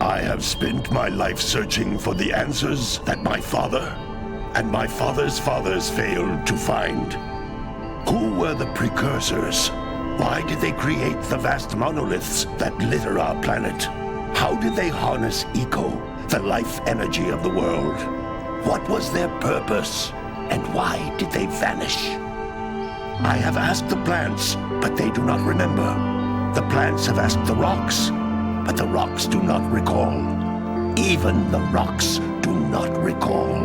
I have spent my life searching for the answers that my father and my father's fathers failed to find. Who were the precursors? Why did they create the vast monoliths that litter our planet? How did they harness eco, the life energy of the world? What was their purpose? And why did they vanish? I have asked the plants, but they do not remember. The plants have asked the rocks, but the rocks do not recall. Even the rocks do not recall.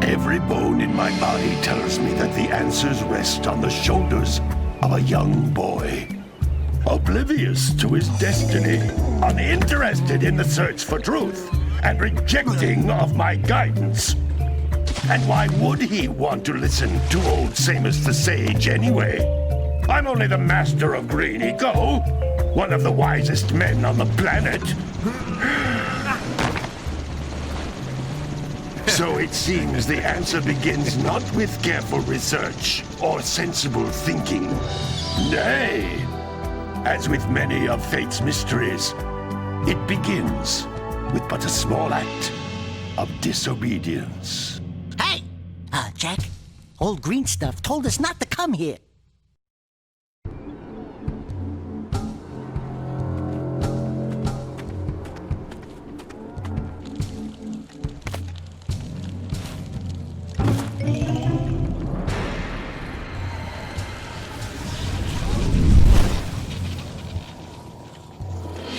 Every bone in my body tells me that the answers rest on the shoulders of a young boy. Oblivious to his destiny, uninterested in the search for truth, and rejecting of my guidance. And why would he want to listen to old Samus the Sage anyway? I'm only the master of green eco, one of the wisest men on the planet. So it seems the answer begins not with careful research or sensible thinking. Nay, as with many of fate's mysteries, it begins with but a small act of disobedience. Hey! Jack, old green stuff told us not to come here.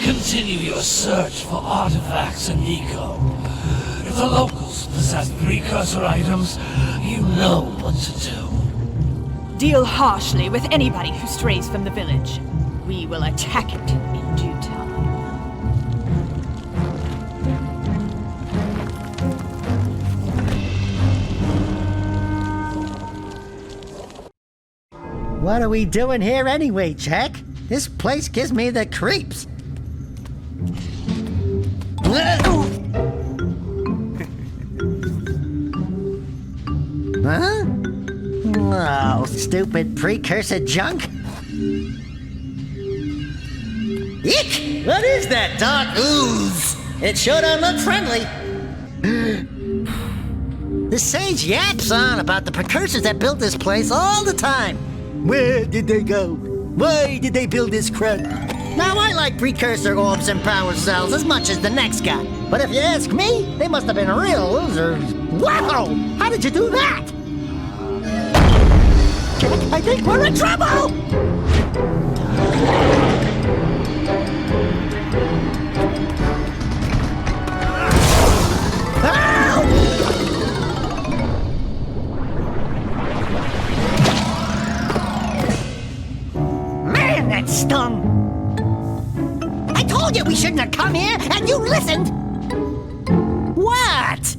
Continue your search for artifacts and eco. If the locals possess precursor items, you know what to do. Deal harshly with anybody who strays from the village. We will attack it in due time. What are we doing here anyway, Jack? This place gives me the creeps. Huh? Oh, stupid precursor junk. Eek! What is that dark ooze? It sure don't look friendly. The sage yaps on about the precursors that built this place all the time. Where did they go? Why did they build this crud? Now, I like precursor orbs and power cells as much as the next guy. But if you ask me, they must have been real losers. Wow! How did you do that? Jack, I think we're in trouble! Man, that stung! I told you we shouldn't have come here, and you listened! What?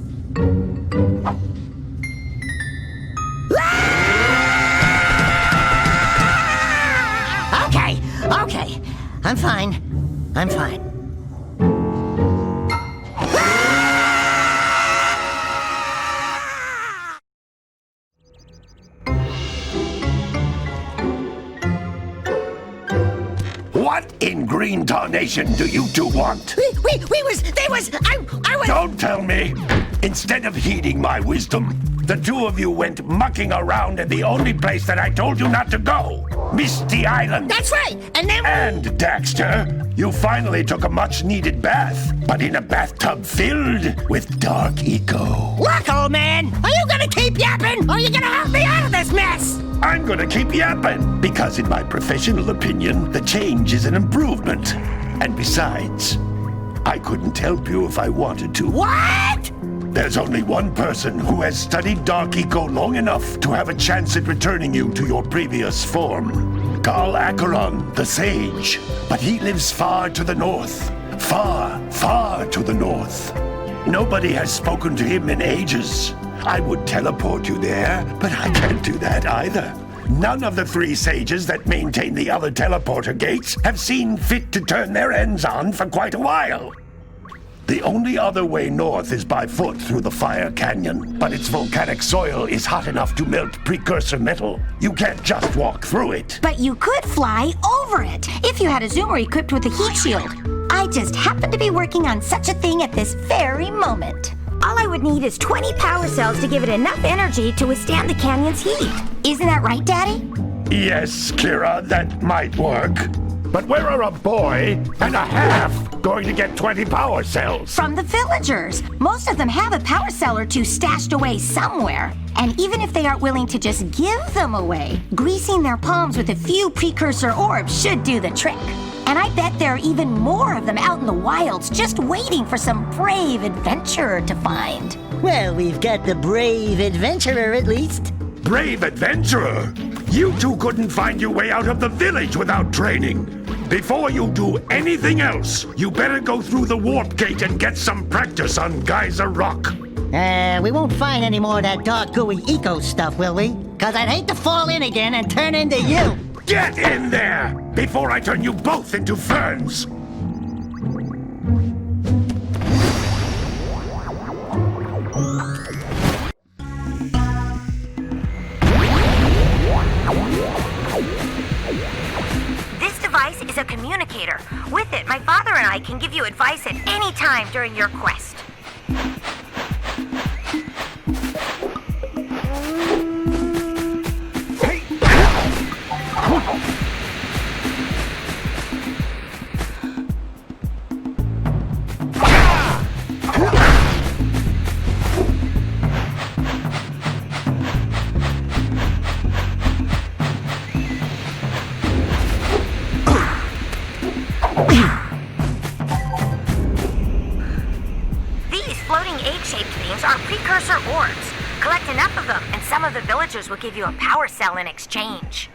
Okay. I'm fine. What in green tarnation do you two want? I was... Don't tell me! Instead of heeding my wisdom, the two of you went mucking around in the only place that I told you not to go. Misty Island. That's right. And then... And, Daxter, you finally took a much-needed bath, but in a bathtub filled with dark eco. Look, old man, are you gonna keep yapping, or are you gonna help me out of this mess? I'm gonna keep yapping, because in my professional opinion, the change is an improvement. And besides, I couldn't help you if I wanted to. What? There's only one person who has studied Dark Eco long enough to have a chance at returning you to your previous form. Carl Acheron, the Sage. But he lives far to the north. Far, far to the north. Nobody has spoken to him in ages. I would teleport you there, but I can't do that either. None of the 3 sages that maintain the other teleporter gates have seen fit to turn their ends on for quite a while. The only other way north is by foot through the Fire Canyon, but its volcanic soil is hot enough to melt precursor metal. You can't just walk through it. But you could fly over it if you had a zoomer equipped with a heat shield. I just happen to be working on such a thing at this very moment. All I would need is 20 power cells to give it enough energy to withstand the canyon's heat. Isn't that right, Daddy? Yes, Kira, that might work. But where are a boy and a half going to get 20 power cells? From the villagers. Most of them have a power cell or 2 stashed away somewhere. And even if they aren't willing to just give them away, greasing their palms with a few precursor orbs should do the trick. And I bet there are even more of them out in the wilds just waiting for some brave adventurer to find. Well, we've got the brave adventurer at least. Brave adventurer? You two couldn't find your way out of the village without training. Before you do anything else, you better go through the warp gate and get some practice on Geyser Rock. We won't find any more of that dark gooey eco stuff, will we? 'Cause I'd hate to fall in again and turn into you. Get in there before I turn you both into ferns. This device is a communicator. With it, my father and I can give you advice at any time during your quest. Precursor orbs. Collect enough of them, and some of the villagers will give you a power cell in exchange.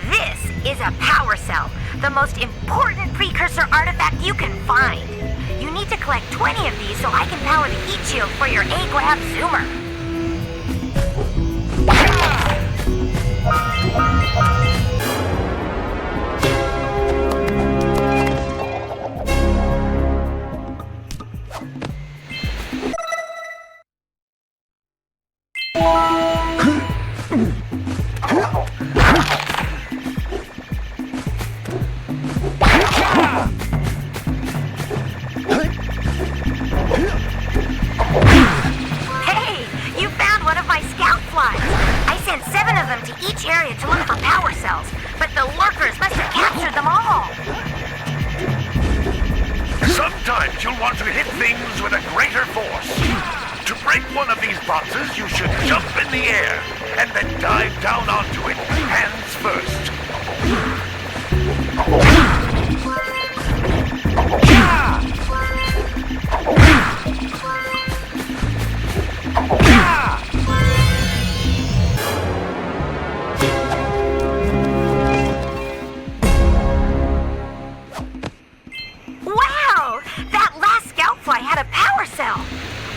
This is a power cell, the most important precursor artifact you can find. You need to collect 20 of these so I can power the heat shield for your A-Grab zoomer. To look for power cells, but the lurkers must have captured them all. Sometimes you'll want to hit things with a greater force. To break one of these boxes, you should jump in the air and then dive down onto it, hands first.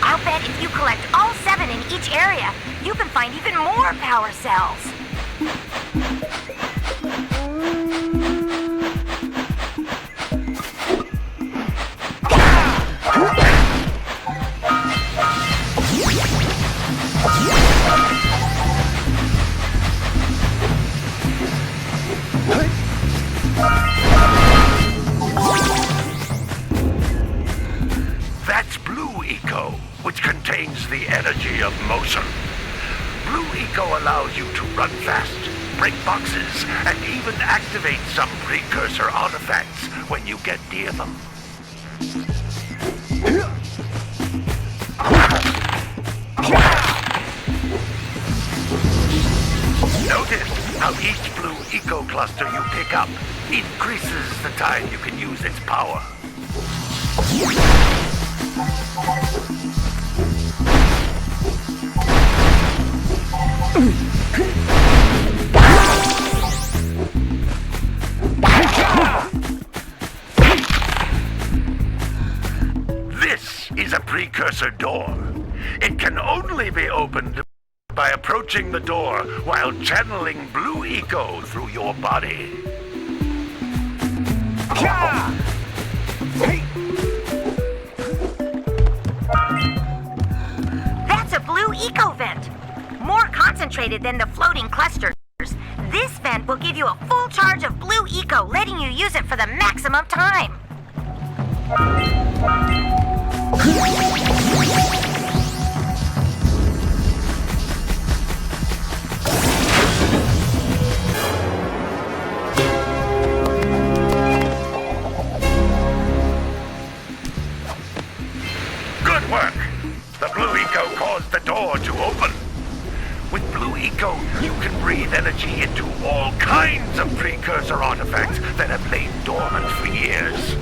I'll bet if you collect all 7 in each area, you can find even more power cells. break boxes, and even activate some precursor artifacts when you get near them. Notice how each blue eco-cluster you pick up increases the time you can use its power. This is a precursor door. It can only be opened by approaching the door while channeling blue eco through your body. That's a blue eco vent. More concentrated than the floating clusters. This vent will give you a full charge of blue eco, letting you use it for the maximum time. Good work! The blue eco caused the door to open. With blue eco, you can breathe energy into all kinds of precursor artifacts that have lain dormant for years.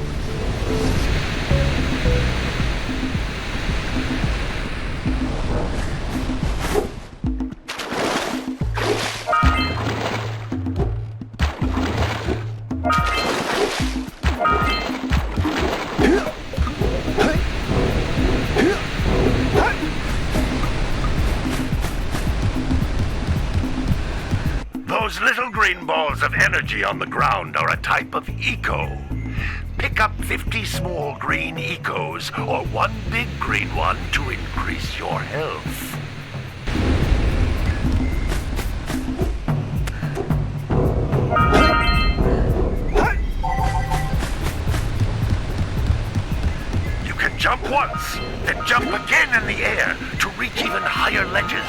Those little green balls of energy on the ground are a type of eco. Pick up 50 small green ecos or one big green one to increase your health. You can jump once, then jump again in the air to reach even higher ledges.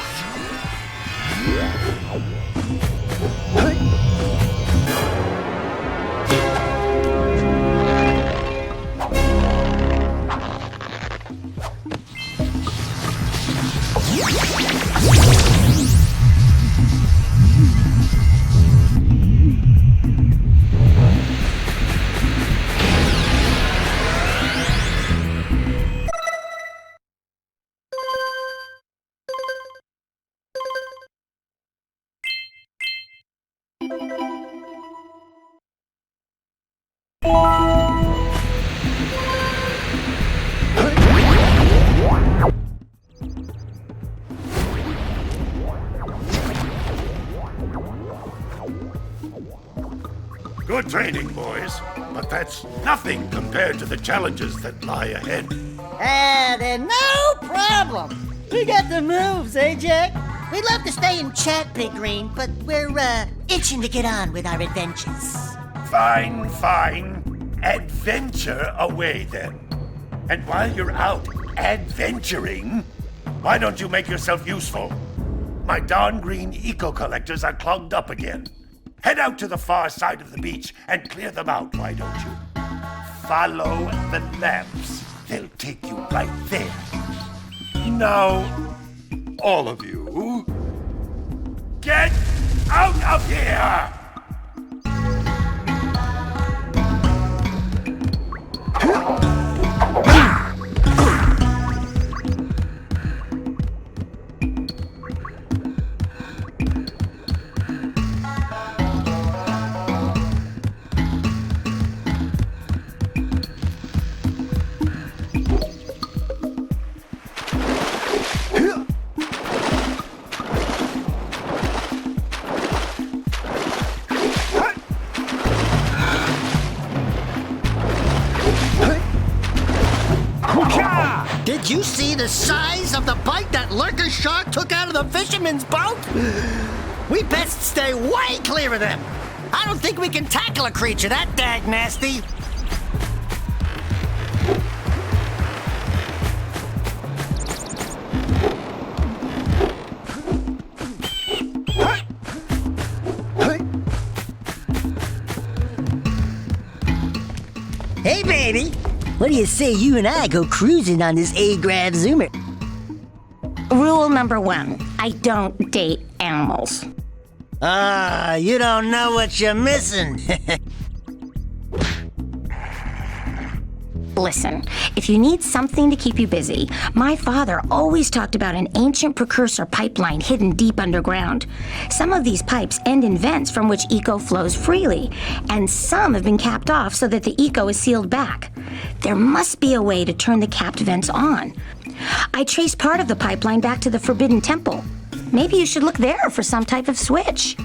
Good training, boys, but that's nothing compared to the challenges that lie ahead. Then no problem. We got the moves, eh, Jack? We'd love to stay in chat, Big Green, but we're, itching to get on with our adventures. Fine, fine. Adventure away, then. And while you're out adventuring, why don't you make yourself useful? My darn green eco-collectors are clogged up again. Head out to the far side of the beach and clear them out, why don't you? Follow the lamps. They'll take you right there. Now, all of you, get out of here! Did you see the size of the bite that lurker shark took out of the fisherman's boat? We best stay way clear of them. I don't think we can tackle a creature that dag nasty. Hey, baby. What do you say you and I go cruising on this A-Grab Zoomer? Rule number 1, I don't date animals. Ah, you don't know what you're missing. Listen, if you need something to keep you busy, my father always talked about an ancient precursor pipeline hidden deep underground. Some of these pipes end in vents from which eco flows freely, and some have been capped off so that the eco is sealed back. There must be a way to turn the capped vents on. I traced part of the pipeline back to the Forbidden Temple. Maybe you should look there for some type of switch.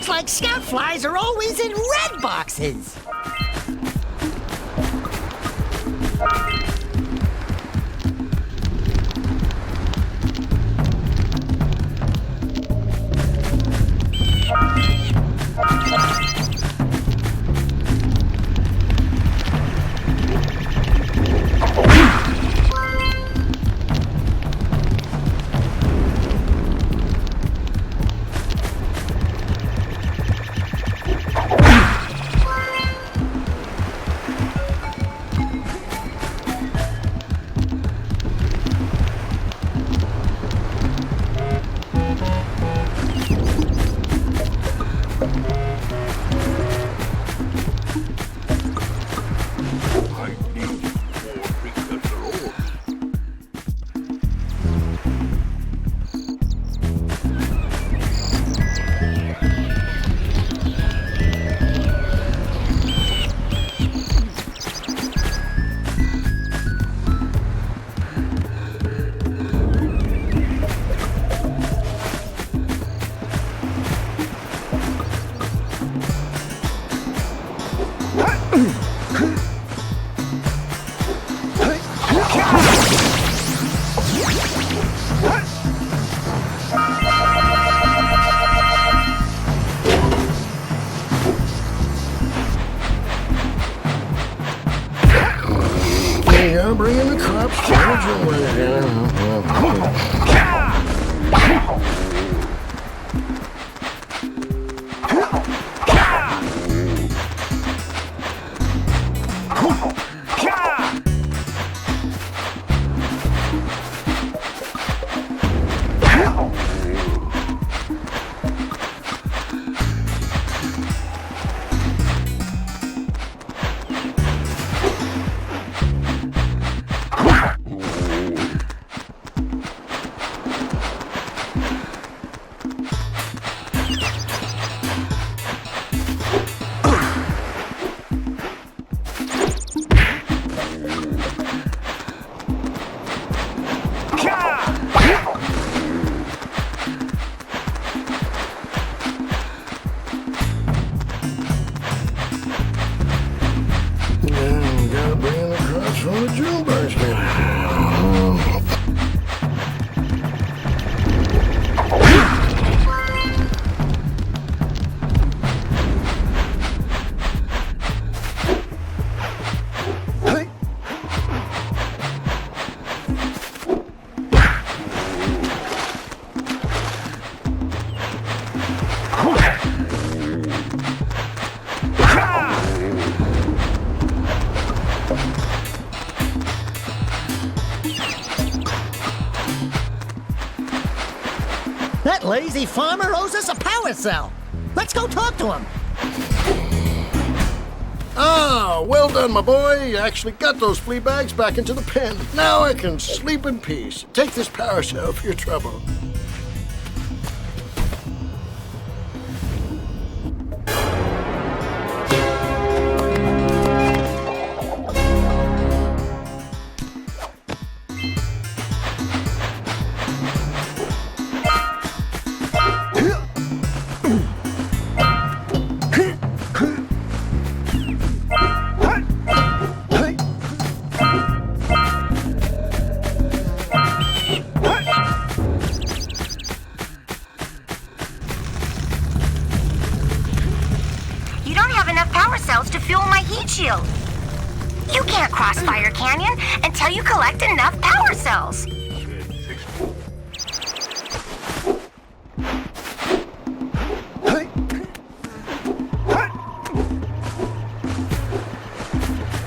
Like scout flies are always in red boxes. I'm bringing the cops to That lazy farmer owes us a power cell. Let's go talk to him. Oh, Oh, well done, my boy. You actually got those flea bags back into the pen. Now I can sleep in peace. Take this power cell for your trouble. You don't have enough power cells to fuel my heat shield. You can't cross Fire Canyon until you collect enough power cells.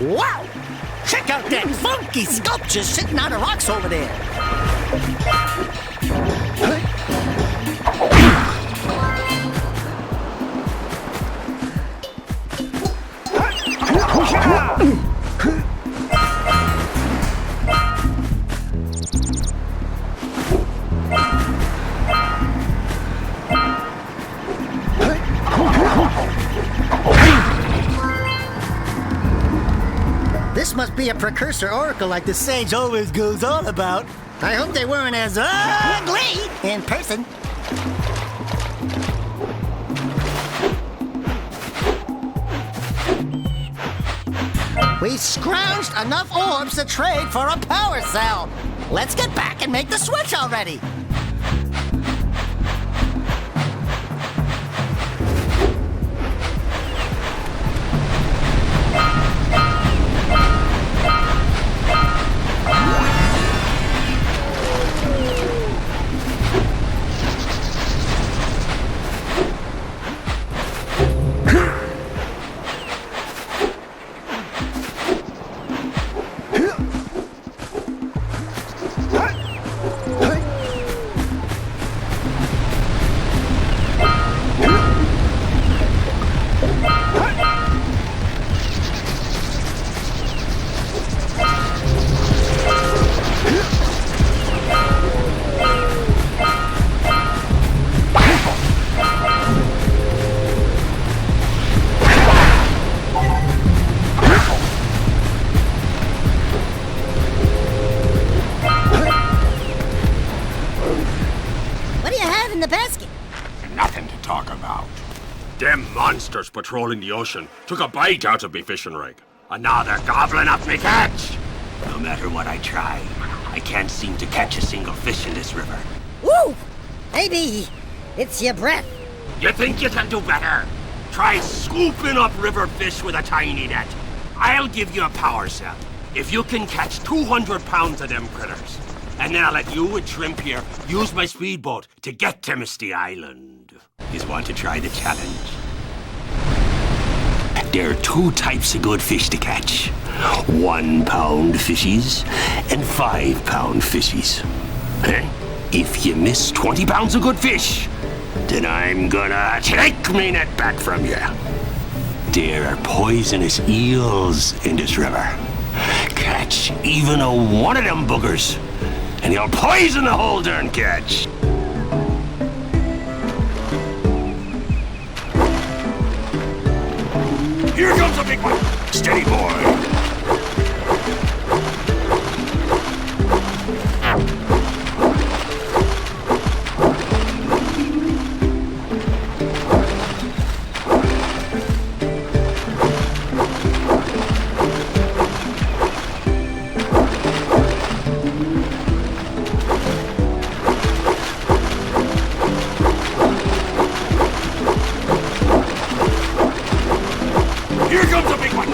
Wow! Check out that funky sculpture sitting on the rocks over there. This must be a precursor oracle like the sage always goes on about. I hope they weren't as ugly in person. We scrounged enough orbs to trade for a power cell. Let's get back and make the switch already. In the basket. Nothing to talk about. Them monsters patrolling the ocean took a bite out of me fishing rig. And now they're gobbling up me catch. No matter what I try, I can't seem to catch a single fish in this river. Woo! Maybe it's your breath. You think you can do better? Try scooping up river fish with a tiny net. I'll give you a power cell if you can catch 200 pounds of them critters. And then I'll let you and Shrimp here use my speedboat to get to Misty Island. You want to try the challenge? There are two types of good fish to catch. 1 pound fishies and 5 pound fishies. If you miss 20 pounds of good fish, then I'm gonna take me net back from you. There are poisonous eels in this river. Catch even one of them boogers, and you'll poison the whole darn catch. Here comes a big one. Steady, boy. Here comes a big one!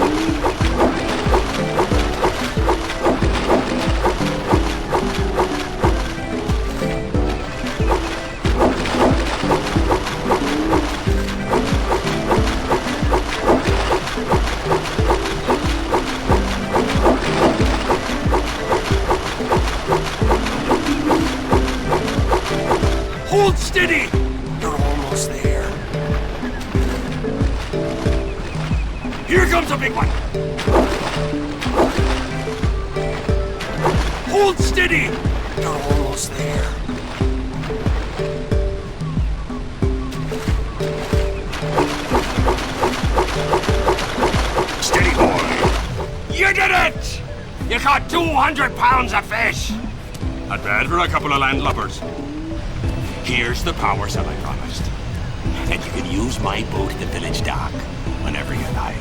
Hold steady! You're almost there. Here comes a big one! Hold steady! You're almost there. Steady, boy! You did it! You caught 200 pounds of fish! Not bad for a couple of landlubbers. Here's the power cell I promised. And you can use my boat at the village dock whenever you like.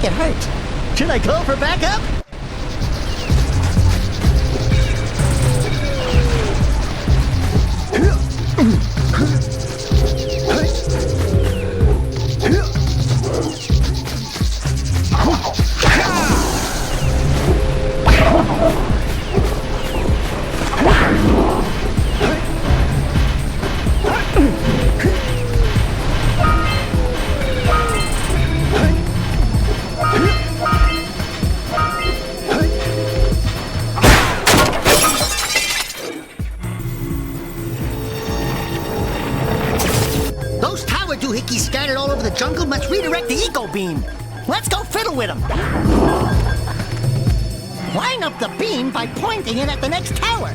It hurt. Should I call for backup? Doohickeys scattered all over the jungle must redirect the eco beam. Let's go fiddle with them. Line up the beam by pointing it at the next tower.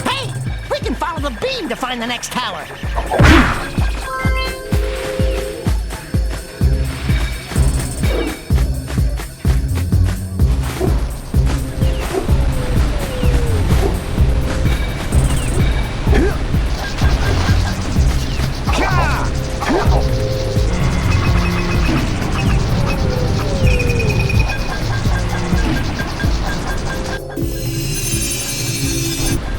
Hey, we can follow the beam to find the next tower.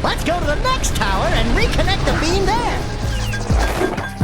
Let's go to the next tower and reconnect the beam there.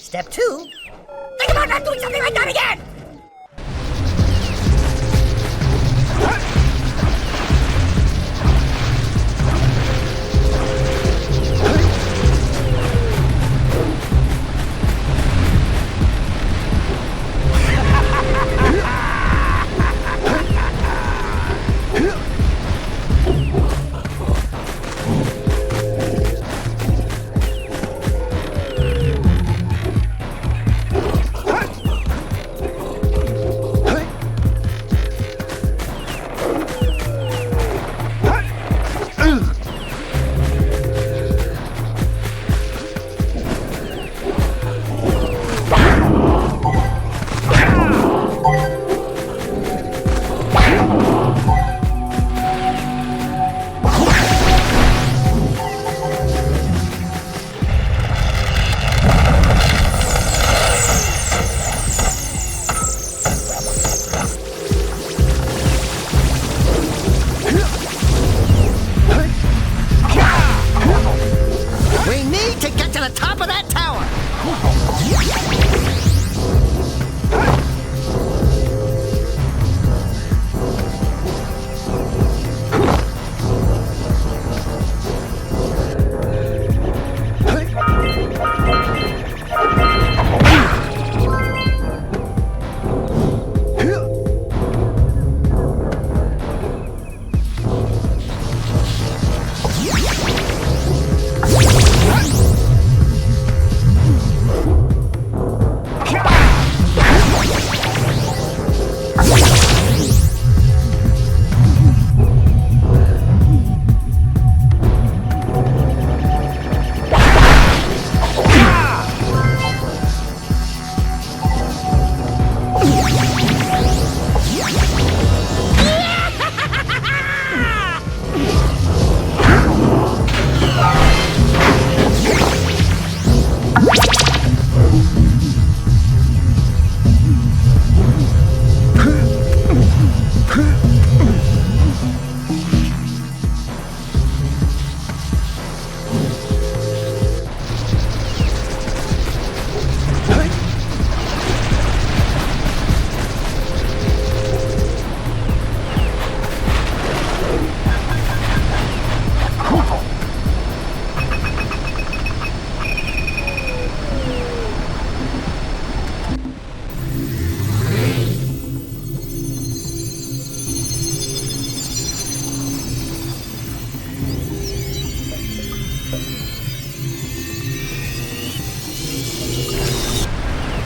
Step 2, think about not doing something like that again!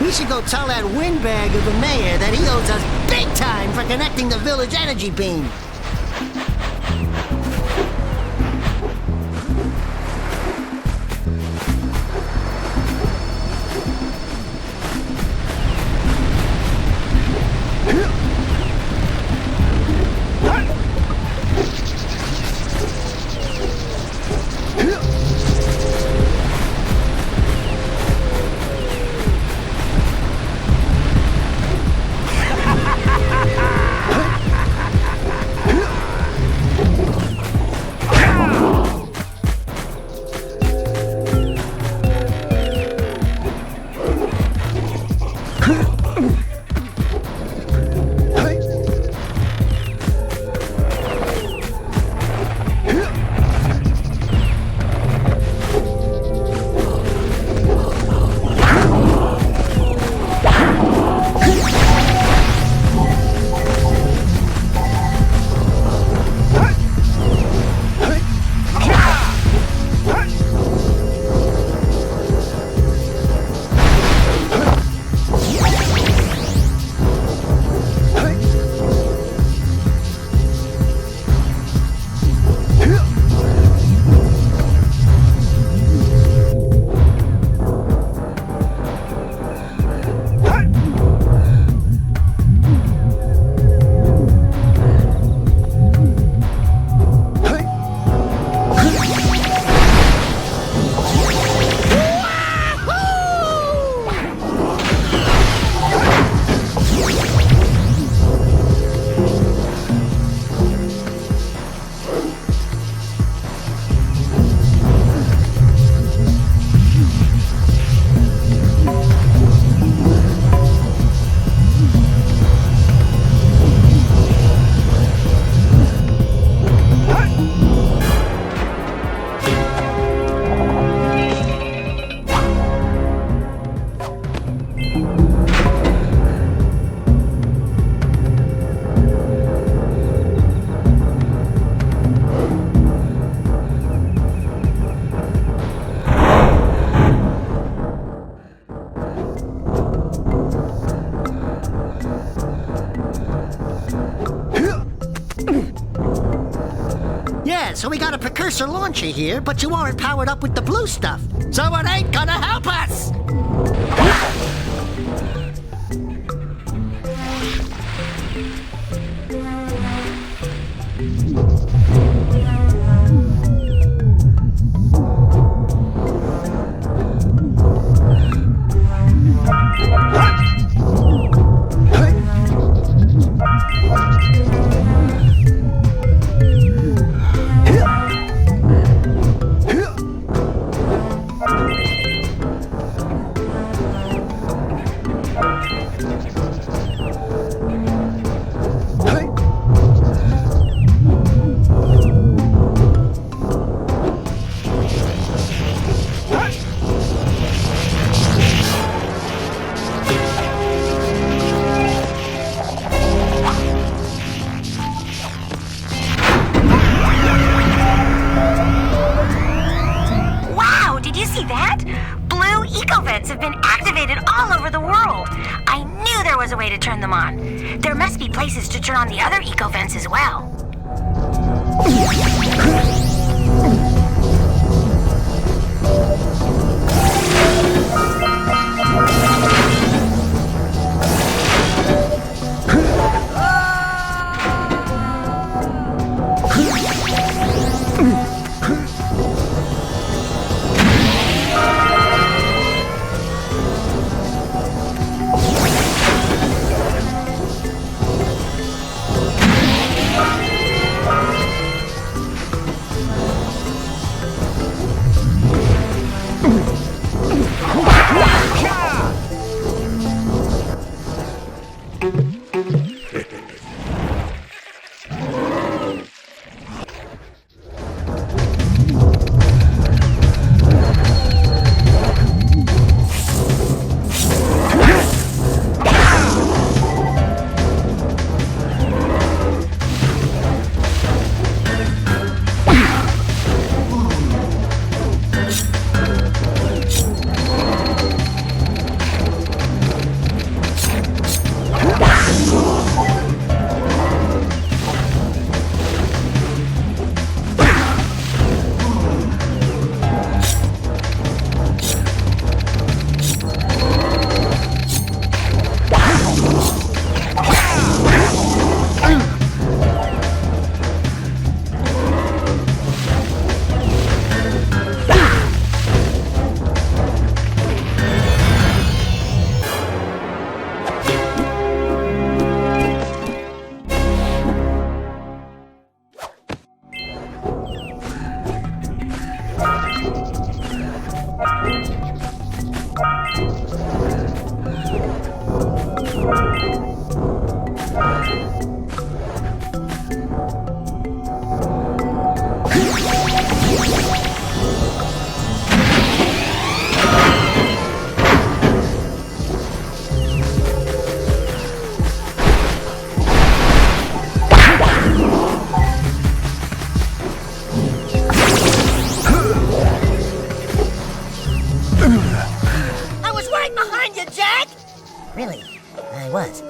We should go tell that windbag of the mayor that he owes us big time for connecting the village energy beam. so we got a precursor launcher here, but you aren't powered up with the blue stuff. So it ain't gonna help us! Have been activated all over the world. I knew there was a way to turn them on. There must be places to turn on the other eco vents as well. Really, I was.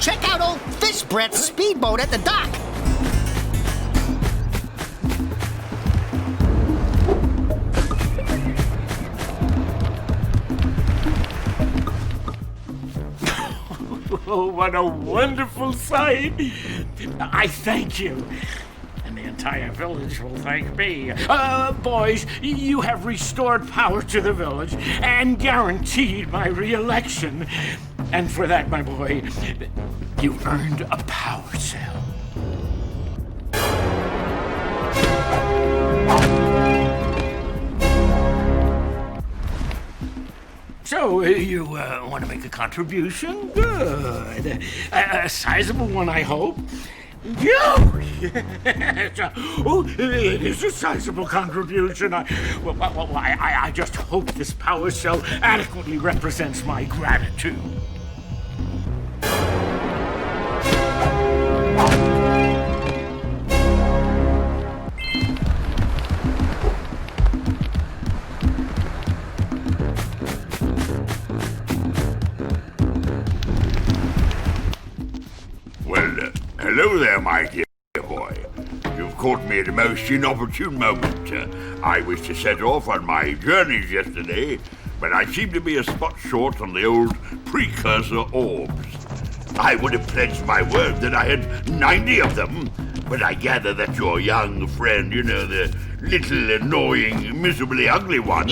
Check out old Fish Brett's speedboat at the dock. Oh, what a wonderful sight! I thank you. And the entire village will thank me. Boys, you have restored power to the village and guaranteed my re-election. And for that, my boy, you've earned a power cell. So, you want to make a contribution? Good. A sizable one, I hope. Oh, it is a sizable contribution. I just hope this power cell adequately represents my gratitude. Hello there, my dear boy. You've caught me at a most inopportune moment. I was to set off on my journeys yesterday, but I seem to be a spot short on the old precursor orbs. I would have pledged my word that I had 90 of them, but I gather that your young friend, you know, the little annoying, miserably ugly one,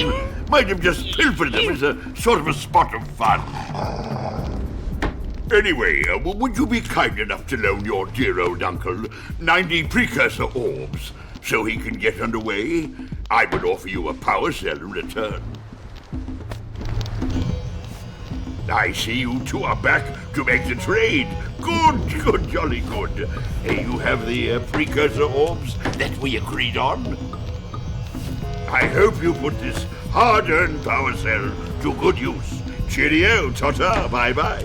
might have just pilfered them as a sort of a spot of fun. Anyway, would you be kind enough to loan your dear old uncle 90 precursor orbs so he can get underway? I would offer you a power cell in return. I see you two are back to make the trade. Good, jolly good. You have the precursor orbs that we agreed on? I hope you put this hard-earned power cell to good use. Cheerio, ta-ta, bye-bye.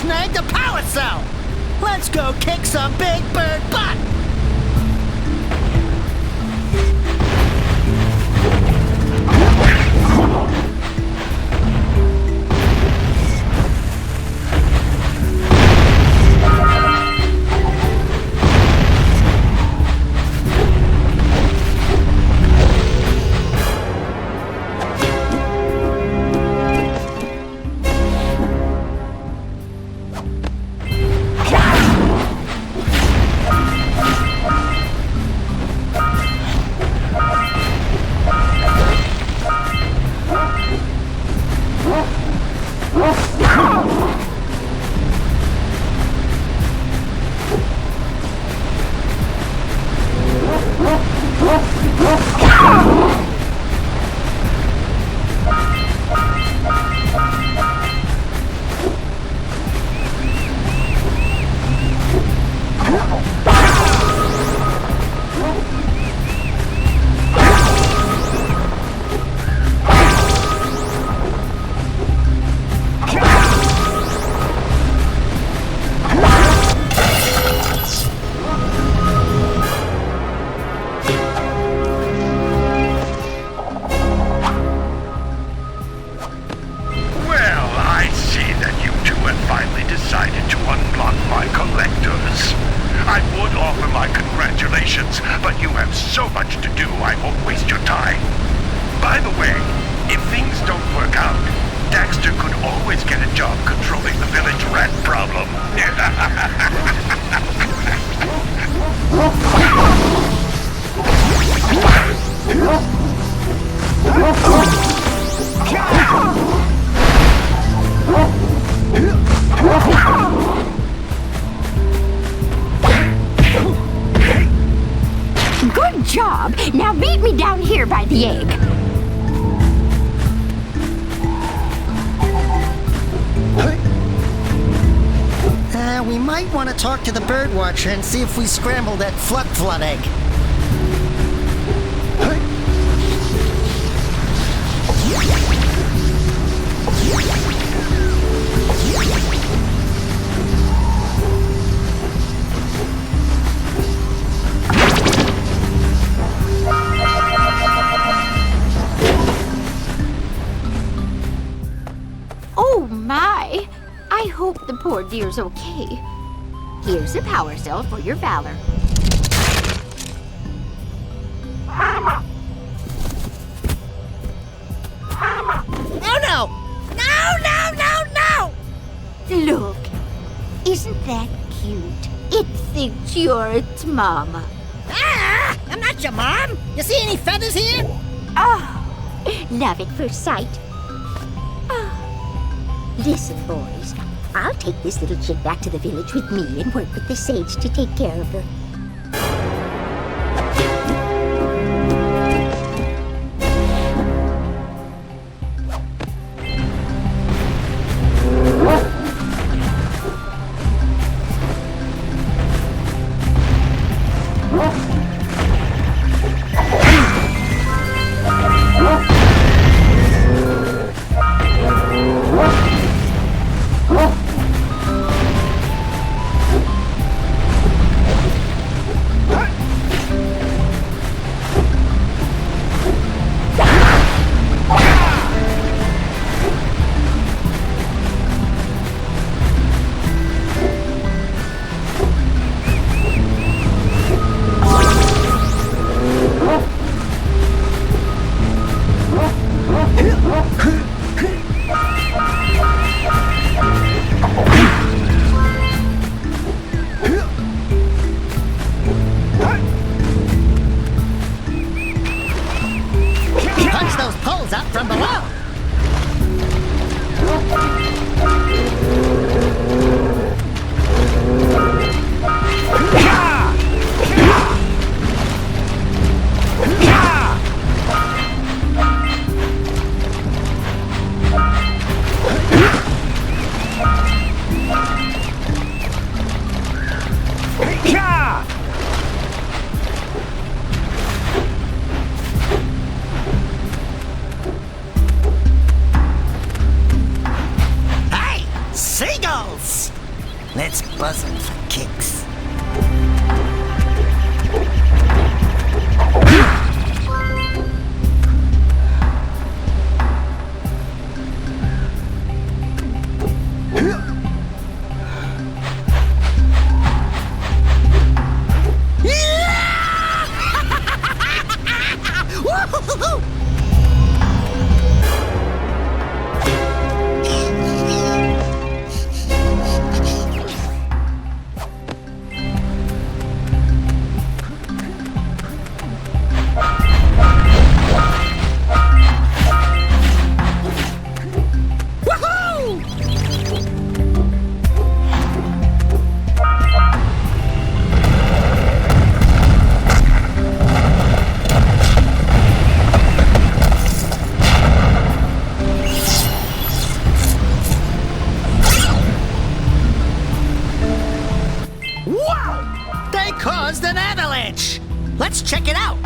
snagged a power cell! Let's go kick some big bird butt! But you have so much to do, I won't waste your time. By the way, if things don't work out, Daxter could always get a job controlling the village rat problem. Good job! Now meet me down here by the egg. We might want to talk to the bird watcher and see if we scramble that flood egg. Oh my! I hope the poor deer's okay. Here's a power cell for your valor. Oh no! No! Look, isn't that cute? It thinks you're its mama. Ah! I'm not your mom! You see any feathers here? Oh, love at first sight. Listen, boys. I'll take this little chick back to the village with me and work with the sage to take care of her. Let's buzz him for kicks. Caused an avalanche! Let's check it out!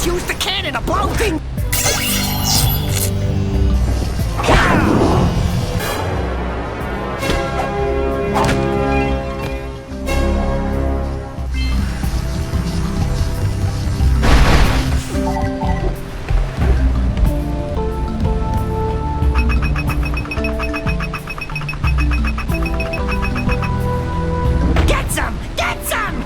Use the cannon to blow things! Get some! Get some!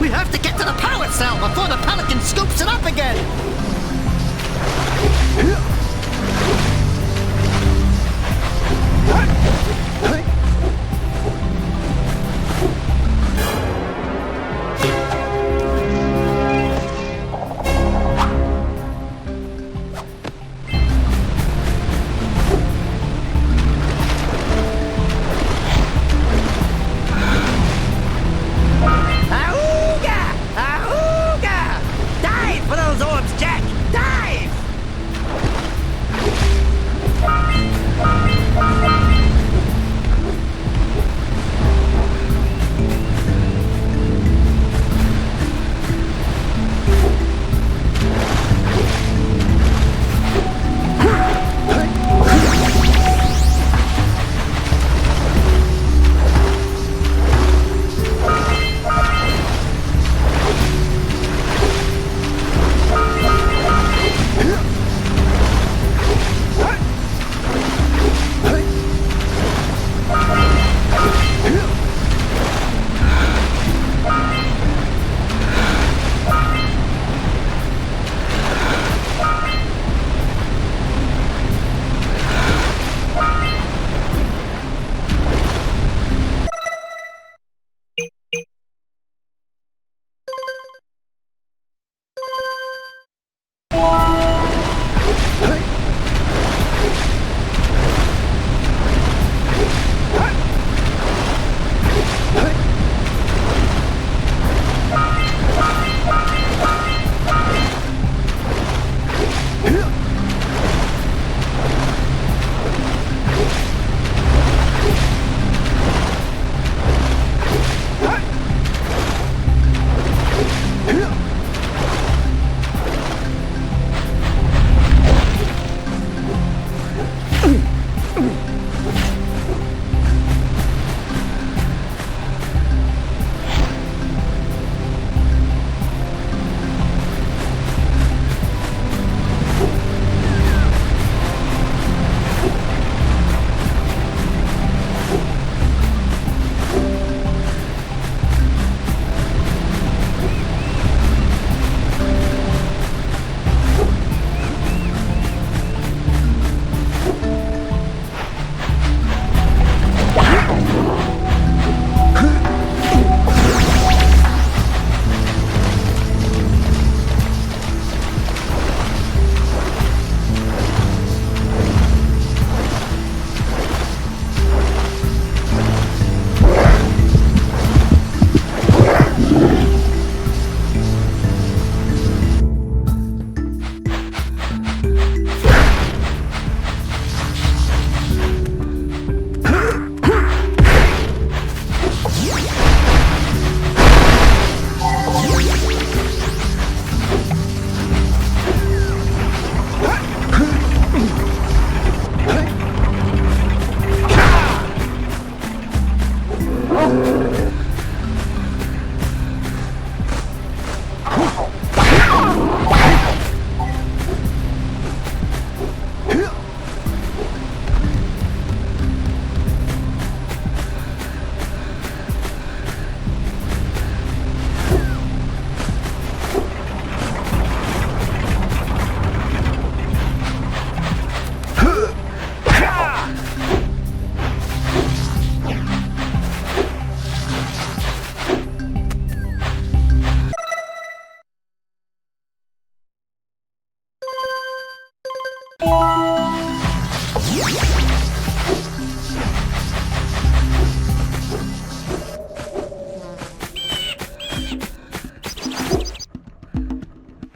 We have to get to the power cell before the Pelican scoops it up again!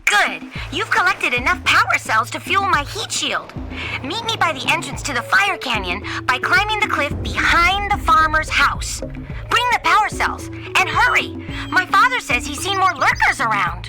Good. You've collected enough power cells to fuel my heat shield. Meet me by the entrance to the fire canyon by climbing the cliff behind the farmer's house. Bring the power cells and hurry. My father says he's seen more lurkers around.